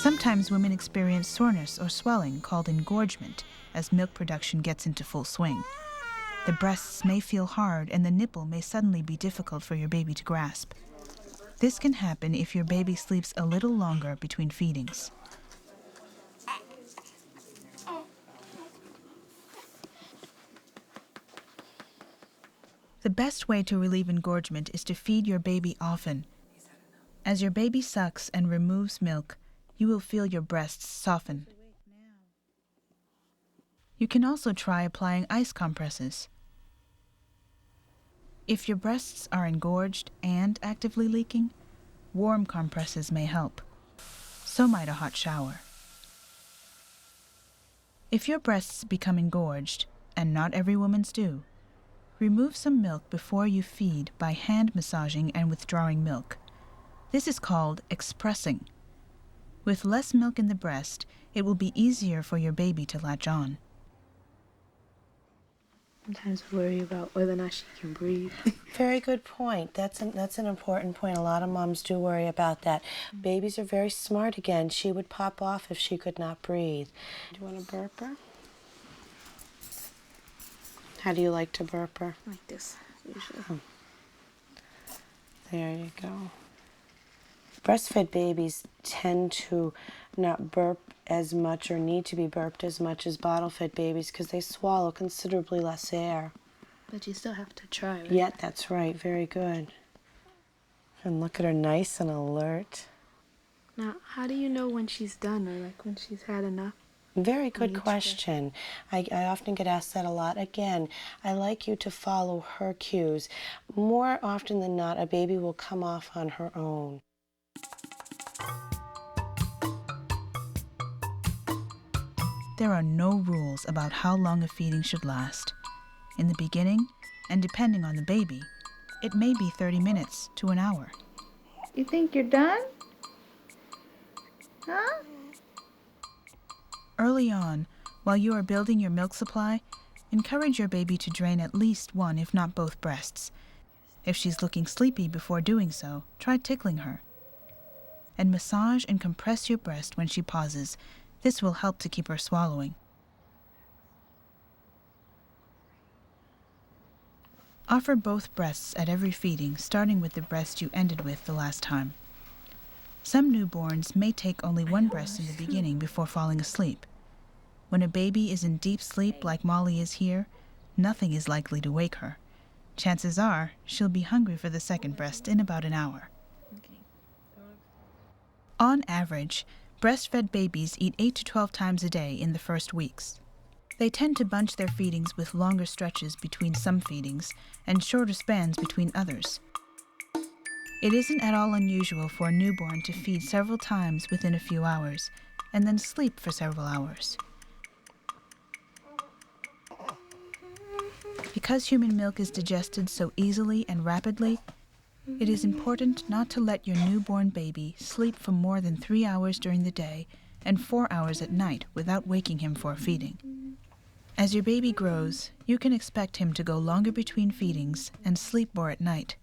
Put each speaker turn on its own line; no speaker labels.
Sometimes women experience soreness or swelling called engorgement as milk production gets into full swing. The breasts may feel hard and the nipple may suddenly be difficult for your baby to grasp. This can happen if your baby sleeps a little longer between feedings. The best way to relieve engorgement is to feed your baby often. As your baby sucks and removes milk, you will feel your breasts soften. You can also try applying ice compresses. If your breasts are engorged and actively leaking, warm compresses may help. So might a hot shower. If your breasts become engorged, and not every woman's do, remove some milk before you feed by hand massaging and withdrawing milk. This is called expressing. With less milk in the breast, it will be easier for your baby to latch on.
Sometimes we worry about whether or not she can breathe.
Very good point. That's an important point. A lot of moms do worry about that. Babies are very smart again. She would pop off if she could not breathe. Do you want to burp her? How do you like to burp her?
Like this, usually.
There you go. Breastfed babies tend to not burp as much or need to be burped as much as bottle-fed babies because they swallow considerably less air.
But you still have to try, right?
Yeah, that's right. Very good. And look at her, nice and alert.
Now, how do you know when she's done or like when she's had enough?
Very good question. I often get asked that a lot. Again, I like you to follow her cues. More often than not, a baby will come off on her own.
There are no rules about how long a feeding should last. In the beginning, and depending on the baby, it may be 30 minutes to an hour.
You think you're done? Huh?
Early on, while you are building your milk supply, encourage your baby to drain at least one, if not both breasts. If she's looking sleepy before doing so, try tickling her. And massage and compress your breast when she pauses. This will help to keep her swallowing. Offer both breasts at every feeding, starting with the breast you ended with the last time. Some newborns may take only one breast in the beginning before falling asleep. When a baby is in deep sleep like Molly is here, nothing is likely to wake her. Chances are she'll be hungry for the second breast in about an hour. On average, breastfed babies eat 8 to 12 times a day in the first weeks. They tend to bunch their feedings with longer stretches between some feedings and shorter spans between others. It isn't at all unusual for a newborn to feed several times within a few hours and then sleep for several hours. Because human milk is digested so easily and rapidly, it is important not to let your newborn baby sleep for more than 3 hours during the day and 4 hours at night without waking him for feeding. As your baby grows, you can expect him to go longer between feedings and sleep more at night.